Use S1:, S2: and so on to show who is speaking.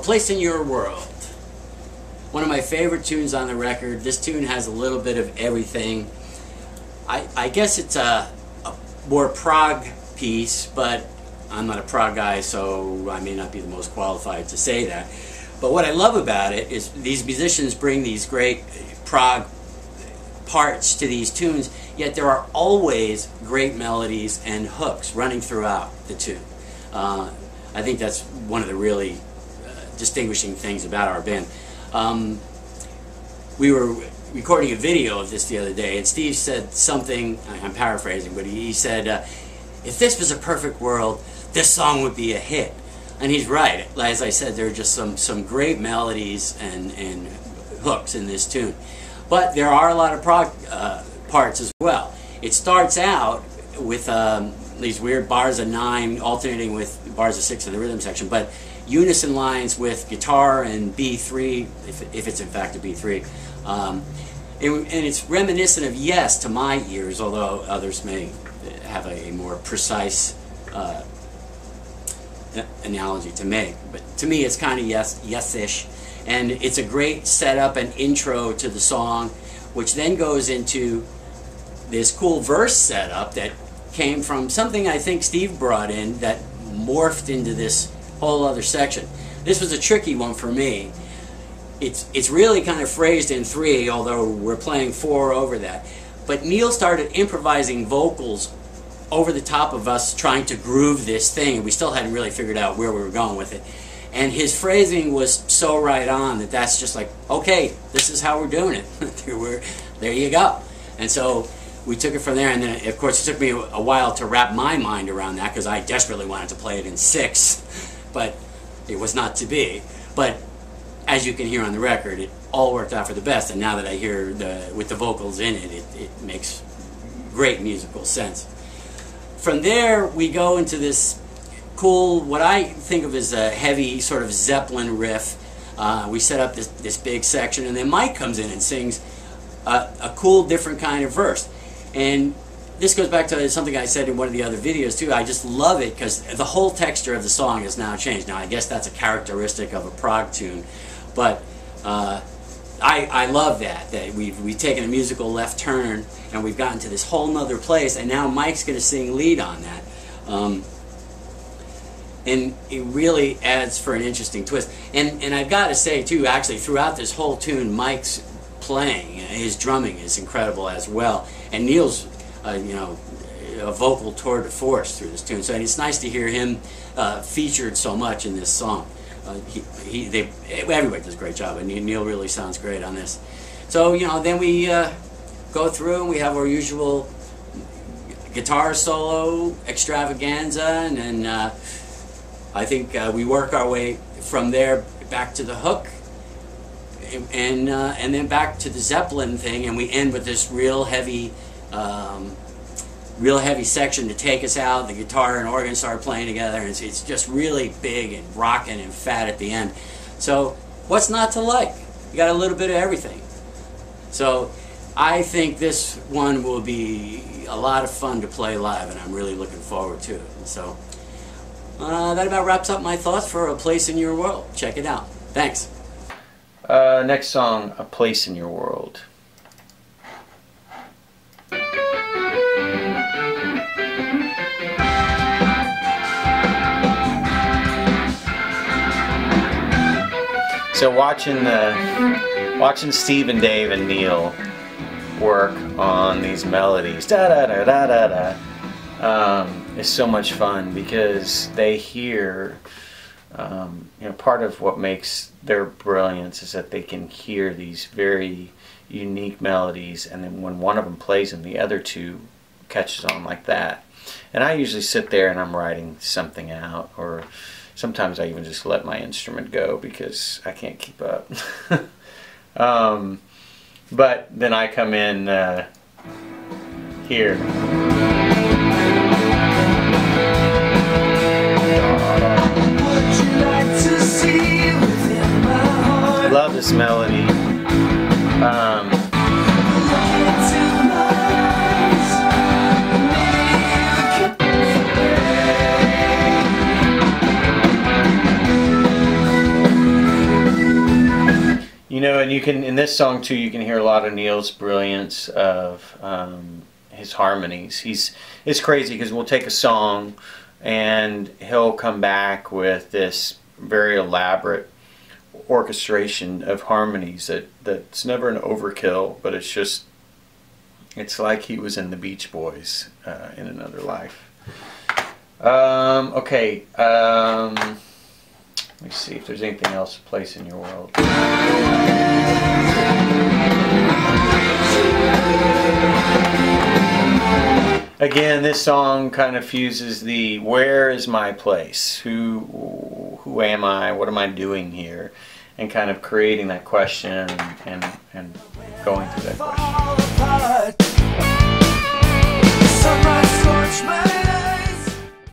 S1: Place in Your World. One of my favorite tunes on the record. This tune has a little bit of everything. I guess it's a more prog piece, but I'm not a prog guy, so I may not be the most qualified to say that. But what I love about it is these musicians bring these great prog parts to these tunes, yet there are always great melodies and hooks running throughout the tune. I think that's one of the really distinguishing things about our band. We were recording a video of this the other day, and Steve said something, I'm paraphrasing, but he said, if this was a perfect world, this song would be a hit. And he's right. As I said, there are just some great melodies and hooks in this tune. But there are a lot of prog parts as well. It starts out with these weird bars of 9 alternating with bars of 6 in the rhythm section, but unison lines with guitar and B3, if it's in fact a B3. And it's reminiscent of Yes to my ears, although others may have a more precise analogy to make. But to me it's kind of yes-ish. And it's a great setup and intro to the song, which then goes into this cool verse setup that came from something I think Steve brought in that morphed into this whole other section. This was a tricky one for me. It's really kind of phrased in 3, although we're playing 4 over that. But Neil started improvising vocals over the top of us trying to groove this thing, and we still hadn't really figured out where we were going with it. And his phrasing was so right on that that's just like, okay, this is how we're doing it. There you go. And so we took it from there, and then of course it took me a while to wrap my mind around that because I desperately wanted to play it in 6, but it was not to be. But as you can hear on the record, it all worked out for the best, and now that I hear with the vocals in it, it makes great musical sense. From there, we go into this cool, what I think of as a heavy sort of Zeppelin riff. We set up this big section, and then Mike comes in and sings a cool, different kind of verse. And this goes back to something I said in one of the other videos too. I just love it because the whole texture of the song has now changed. Now I guess that's a characteristic of a prog tune, but I love that we've taken a musical left turn and we've gotten to this whole nother place, and now Mike's going to sing lead on that. And it really adds for an interesting twist. And I've got to say too, actually throughout this whole tune, Mike's playing, his drumming is incredible as well, and Neil's you know, a vocal tour de force through this tune. So it's nice to hear him featured so much in this song. Everybody does a great job, and Neil really sounds great on this. So you know, then we go through and we have our usual guitar solo extravaganza, and then I think we work our way from there back to the hook, and then back to the Zeppelin thing, and we end with this real heavy section to take us out. The guitar and organ start playing together, and it's just really big and rocking and fat at the end. So what's not to like? You got a little bit of everything. So I think this one will be a lot of fun to play live, and I'm really looking forward to it. So that about wraps up my thoughts for A Place in Your World. Check it out. Thanks.
S2: Next song, A Place in Your World. So watching Steve and Dave and Neil work on these melodies, da da da da da da, is so much fun because they hear, you know, part of what makes their brilliance is that they can hear these very unique melodies, and then when one of them plays them, the other two catches on like that. And I usually sit there and I'm writing something out, or sometimes I even just let my instrument go because I can't keep up. But then I come in here. Love this melody. you can, in this song too, you can hear a lot of Neil's brilliance of his harmonies. It's crazy because we'll take a song and he'll come back with this very elaborate orchestration of harmonies that's never an overkill, but it's like he was in the Beach Boys in another life. Okay, let me see if there's anything else to place in your world. Again, this song kind of fuses the where is my place? Who am I? What am I doing here? And kind of creating that question and going through that question.